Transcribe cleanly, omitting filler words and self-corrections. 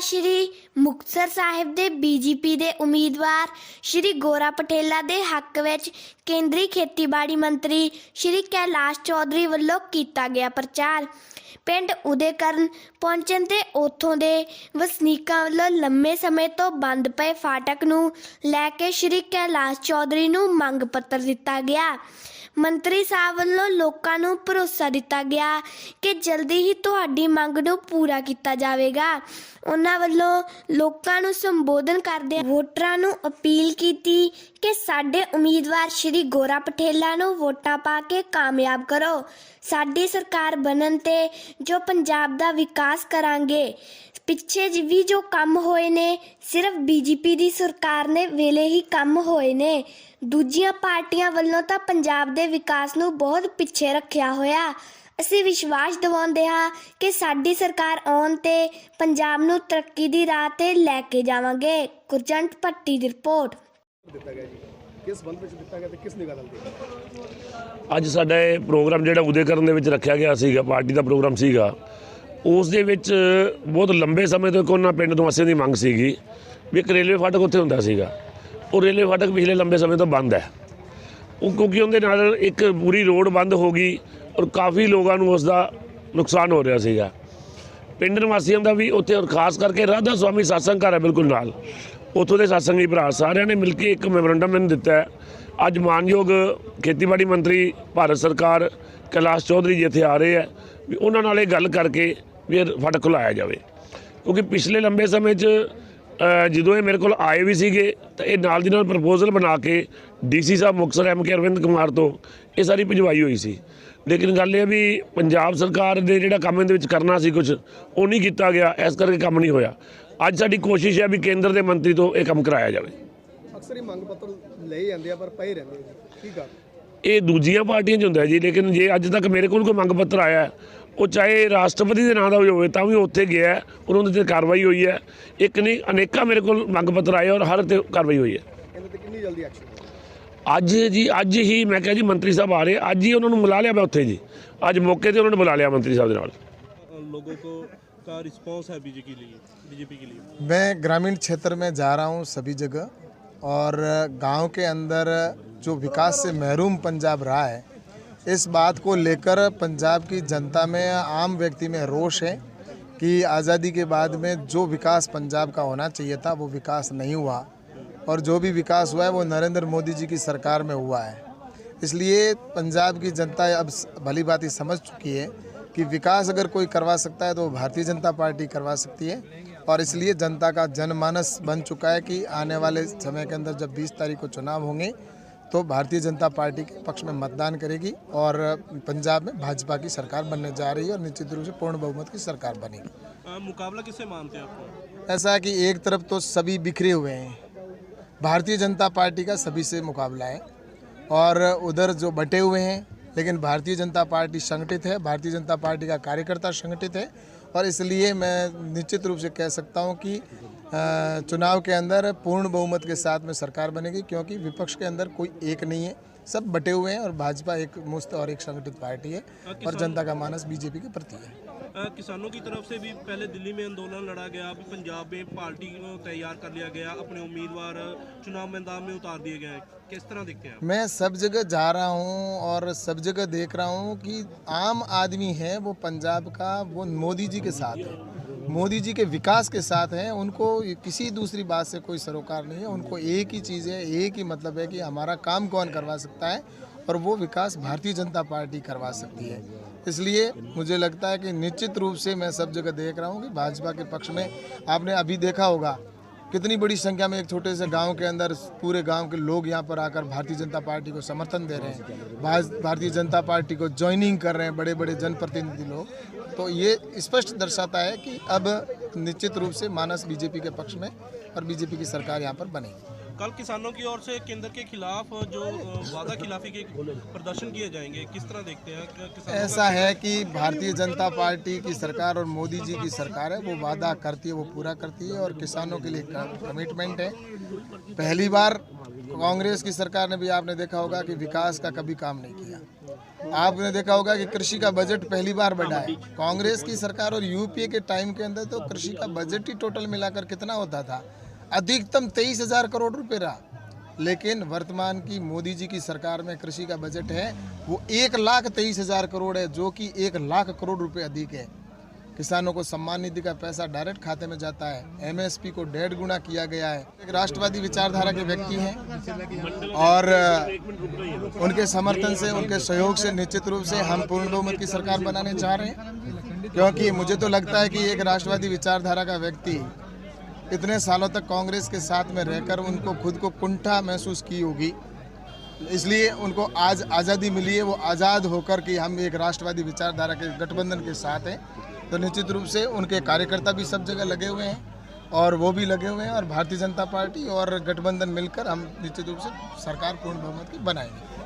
श्री मुक्तसर साहिब दे BJP दे उम्मीदवार श्री गोरा पटेला दे हक विच केंद्रीय खेतीबाड़ी मंत्री श्री कैलाश चौधरी वल्लों कीता गया प्रचार। पिंड उदयकरण पहुंचण ते उत्थों दे वसनीकां वल्लों लंबे समय तो बंद पए फाटक नूं लैके श्री कैलाश चौधरी नूं मंग पत्र दिता गया। मंत्री साहब वल्लों लोकां नूं भरोसा दिता गया कि जल्दी ही तुहाडी मंग नूं पूरा किया जावेगा। उन्हां वल्लों लोकां नूं संबोधन करदे वोटरां नूं अपील कीती कि साडे उम्मीदवार श्री गोरा पटेला नूं वोटां पा के कामयाब करो। साडी सरकार बनन ते जो पंजाब दा विकास करांगे। पिछे भी जो काम होए ने सिर्फ बीजेपी दी सरकार ने वेले ही काम होए ने। दूजियां पार्टियां वल्लों तां पंजाब दे विकास नूं बहुत पिछे रखिया होया। असीं विश्वास दिवाउंदे हां कि साडी सरकार आउण ते पंजाब नूं तरक्की दी राह ते लैके जावांगे। गुरजंट भट्टी दी रिपोर्ट। ਅੱਜ ਸਾਡਾ ਇਹ ਪ੍ਰੋਗਰਾਮ ਜਿਹੜਾ ਉਦੇਕਰਨ ਦੇ ਵਿੱਚ ਰੱਖਿਆ ਗਿਆ ਸੀਗਾ, ਪਾਰਟੀ ਦਾ ਪ੍ਰੋਗਰਾਮ ਸੀਗਾ, ਉਸ ਦੇ ਵਿੱਚ ਬਹੁਤ ਲੰਬੇ ਸਮੇਂ ਤੋਂ ਇੱਕ ਉਹਨਾਂ ਪਿੰਡ ਨਿਵਾਸੀਆਂ ਦੀ ਮੰਗ ਸੀਗੀ ਵੀ ਇੱਕ ਰੇਲਵੇ ਫਾਟਕ ਉੱਥੇ ਹੁੰਦਾ ਸੀਗਾ। ਉਹ ਰੇਲਵੇ ਫਾਟਕ ਪਿਛਲੇ ਲੰਬੇ ਸਮੇਂ ਤੋਂ ਬੰਦ ਹੈ। ਉਹ ਕਿਉਂਕਿ ਉਹਦੇ ਨਾਲ ਇੱਕ ਪੂਰੀ ਰੋਡ ਬੰਦ ਹੋ ਗਈ ਔਰ ਕਾਫੀ ਲੋਕਾਂ ਨੂੰ ਉਸ ਦਾ ਨੁਕਸਾਨ ਹੋ ਰਿਹਾ ਸੀਗਾ। ਪਿੰਡ ਨਿਵਾਸੀਆਂ ਦਾ ਵੀ ਉੱਥੇ, ਔਰ ਖਾਸ ਕਰਕੇ ਰਾਧਾ ਸੁਆਮੀ ਸਤਸੰਗ ਘਰ ਹੈ ਬਿਲਕੁਲ ਨਾਲ, ਉੱਥੋਂ ਦੇ ਸਤਸੰਗੀ ਭਰਾ ਸਾਰਿਆਂ ਨੇ ਮਿਲ ਕੇ ਇੱਕ ਮੈਮੋਰੰਡਮ ਮੈਨੂੰ ਦਿੱਤਾ ਹੈ। ਅੱਜ ਮਾਨਯੋਗ ਖੇਤੀਬਾੜੀ ਮੰਤਰੀ ਭਾਰਤ ਸਰਕਾਰ ਕੈਲਾਸ਼ ਚੌਧਰੀ ਜੀ ਇੱਥੇ ਆ ਰਹੇ ਹੈ ਵੀ ਉਹਨਾਂ ਨਾਲ ਇਹ ਗੱਲ ਕਰਕੇ ਵੀ ਇਹ ਫਾਟਕ ਖੁਲਾਇਆ ਜਾਵੇ। ਕਿਉਂਕਿ ਪਿਛਲੇ ਲੰਬੇ ਸਮੇਂ 'ਚ ਜਦੋਂ ਇਹ ਮੇਰੇ ਕੋਲ ਆਏ ਵੀ ਸੀਗੇ ਤਾਂ ਇਹ ਨਾਲ ਦੀ ਨਾਲ ਪ੍ਰਪੋਜ਼ਲ ਬਣਾ ਕੇ ਡੀਸੀ ਸਾਹਿਬ ਮੁਕਤਸਰ MK ਅਰਵਿੰਦ ਕੁਮਾਰ ਤੋਂ ਇਹ ਸਾਰੀ ਭਿਜਵਾਈ ਹੋਈ ਸੀ। ਲੇਕਿਨ ਗੱਲ ਇਹ ਵੀ ਪੰਜਾਬ ਸਰਕਾਰ ਦੇ ਜਿਹੜਾ ਕੰਮ ਇਹਦੇ ਵਿੱਚ ਕਰਨਾ ਸੀ ਕੁਝ ਉਹ ਨਹੀਂ ਕੀਤਾ ਗਿਆ, ਇਸ ਕਰਕੇ ਕੰਮ ਨਹੀਂ ਹੋਇਆ। ਅੱਜ ਸਾਡੀ ਕੋਸ਼ਿਸ਼ ਹੈ ਵੀ ਕੇਂਦਰ ਦੇ ਮੰਤਰੀ ਤੋਂ ਇਹ ਕੰਮ ਕਰਾਇਆ ਜਾਵੇ। ਅਕਸਰ ਹੀ ਮੰਗ ਪੱਤਰ ਲੈ ਜਾਂਦੇ ਆ ਪਰ ਪਏ ਰਹਿੰਦੇ ਜੀ, ਕੀ ਗੱਲ? ਇਹ ਦੂਜੀਆਂ ਪਾਰਟੀਆਂ 'ਚ ਹੁੰਦਾ ਜੀ, ਲੇਕਿਨ ਜੇ ਅੱਜ ਤੱਕ ਮੇਰੇ ਕੋਲ ਕੋਈ ਮੰਗ ਪੱਤਰ ਆਇਆ ਉਹ ਚਾਹੇ ਰਾਸ਼ਟਰਪਤੀ ਦੇ ਨਾਂ ਦਾ ਵੀ ਹੋਵੇ ਤਾਂ ਵੀ ਉੱਥੇ ਗਿਆ, ਉਹਨਾਂ ਦੇ 'ਤੇ ਕਾਰਵਾਈ ਹੋਈ ਹੈ। ਇੱਕ ਨਹੀਂ ਅਨੇਕਾਂ ਮੇਰੇ ਕੋਲ ਮੰਗ ਪੱਤਰ ਆਏ ਔਰ ਹਰ 'ਤੇ ਕਾਰਵਾਈ ਹੋਈ ਹੈ। ਇਹਦੇ ਤੇ ਕਿੰਨੀ ਜਲਦੀ ਐਕਸ਼ਨ? ਅੱਜ ਹੀ ਮੈਂ ਕਿਹਾ ਜੀ ਮੰਤਰੀ ਸਾਹਿਬ ਆ ਰਹੇ, ਅੱਜ ਹੀ ਉਹਨਾਂ ਨੂੰ ਬੁਲਾ ਲਿਆ ਮੈਂ ਉੱਥੇ ਜੀ। ਅੱਜ ਮੌਕੇ 'ਤੇ ਉਹਨਾਂ ਨੇ ਬੁਲਾ ਲਿਆ ਮੰਤਰੀ ਸਾਹਿਬ ਦੇ ਨਾਲ। लोगों को का रिस्पांस है बीजेपी के लिए? मैं ग्रामीण क्षेत्र में जा रहा हूँ सभी जगह, और गांव के अंदर जो विकास से महरूम पंजाब रहा है, इस बात को लेकर पंजाब की जनता में, आम व्यक्ति में रोष है कि आज़ादी के बाद में जो विकास पंजाब का होना चाहिए था वो विकास नहीं हुआ, और जो भी विकास हुआ है वो नरेंद्र मोदी जी की सरकार में हुआ है। इसलिए पंजाब की जनता अब भली भांति समझ चुकी है कि विकास अगर कोई करवा सकता है तो भारतीय जनता पार्टी करवा सकती है। और इसलिए जनता का जनमानस बन चुका है कि आने वाले समय के अंदर जब 20 तारीख को चुनाव होंगे तो भारतीय जनता पार्टी के पक्ष में मतदान करेगी और पंजाब में भाजपा की सरकार बनने जा रही है और निश्चित रूप से पूर्ण बहुमत की सरकार बनेगी। मुकाबला किससे मानते हैं आपको? ऐसा है कि एक तरफ तो सभी बिखरे हुए हैं, भारतीय जनता पार्टी का सभी से मुकाबला है, और उधर जो बटे हुए हैं, लेकिन भारतीय जनता पार्टी संगठित है, भारतीय जनता पार्टी का कार्यकर्ता संगठित है। और इसलिए मैं निश्चित रूप से कह सकता हूं कि चुनाव के अंदर पूर्ण बहुमत के साथ में सरकार बनेगी, क्योंकि विपक्ष के अंदर कोई एक नहीं है, सब बटे हुए हैं, और भाजपा एक मुस्त और एक संगठित पार्टी है, और जनता का मानस बीजेपी के प्रति है। किसानों की तरफ से भी पहले दिल्ली में आंदोलन लड़ा गया, अभी पंजाब में पार्टी को तैयार कर लिया गया, अपने उम्मीदवार चुनाव मैदान में उतार दिए गए। किस तरह देखते हैं? मैं सब जगह जा रहा हूं और सब जगह देख रहा हूं कि आम आदमी है वो पंजाब का, वो मोदी जी के साथ है, मोदी जी के विकास के साथ है। उनको किसी दूसरी बात से कोई सरोकार नहीं है, उनको एक ही चीज़ है, एक ही मतलब है कि हमारा काम कौन करवा सकता है, और वो विकास भारतीय जनता पार्टी करवा सकती है। इसलिए मुझे लगता है कि निश्चित रूप से मैं सब जगह देख रहा हूँ कि भाजपा के पक्ष में, आपने अभी देखा होगा कितनी बड़ी संख्या में एक छोटे से गांव के अंदर पूरे गांव के लोग यहाँ पर आकर भारतीय जनता पार्टी को समर्थन दे रहे हैं, भारतीय जनता पार्टी को ज्वाइनिंग कर रहे हैं बड़े बड़े जनप्रतिनिधि लोग। तो ये स्पष्ट दर्शाता है कि अब निश्चित रूप से मानस बीजेपी के पक्ष में और बीजेपी की सरकार यहाँ पर बनेगी। कल किसानों की ओर से केंद्र के खिलाफ जो वादा खिलाफी के प्रदर्शन किए जाएंगे, किस तरह देखते हैं? ऐसा है कि भारतीय जनता पार्टी की सरकार और मोदी जी की सरकार है, वो वादा करती है, वो पूरा करती है, और किसानों के लिए कमिटमेंट है। पहली बार कांग्रेस की सरकार ने भी, आपने देखा होगा कि विकास का कभी काम नहीं किया, आपने देखा होगा कि कृषि का बजट पहली बार बढ़ा है। कांग्रेस की सरकार और यूपीए के टाइम के अंदर तो कृषि का बजट ही टोटल मिलाकर कितना होता था, अधिकतम 23,000 करोड़ रुपए रहा। लेकिन वर्तमान की मोदी जी की सरकार में कृषि का बजट है वो 1,23,000 करोड़ है, जो कि 1,00,000 करोड़ रुपए अधिक है। किसानों को सम्मान निधि का पैसा डायरेक्ट खाते में जाता है। एमएसपी को 1.5 गुना किया गया है। एक राष्ट्रवादी विचारधारा के व्यक्ति हैं और उनके समर्थन से, उनके सहयोग से निश्चित रूप से हम पूर्ण बहुमत की सरकार बनाने चाह रहे हैं, क्योंकि मुझे तो लगता है कि एक राष्ट्रवादी विचारधारा का व्यक्ति इतने सालों तक कांग्रेस के साथ में रहकर उनको खुद को कुंठा महसूस की होगी, इसलिए उनको आज आज़ादी मिली है। वो आज़ाद होकर कि हम एक राष्ट्रवादी विचारधारा के गठबंधन के साथ हैं, तो निश्चित रूप से उनके कार्यकर्ता भी सब जगह लगे हुए हैं और वो भी लगे हुए हैं, और भारतीय जनता पार्टी और गठबंधन मिलकर हम निश्चित रूप से सरकार पूर्ण बहुमत की बनाएंगे।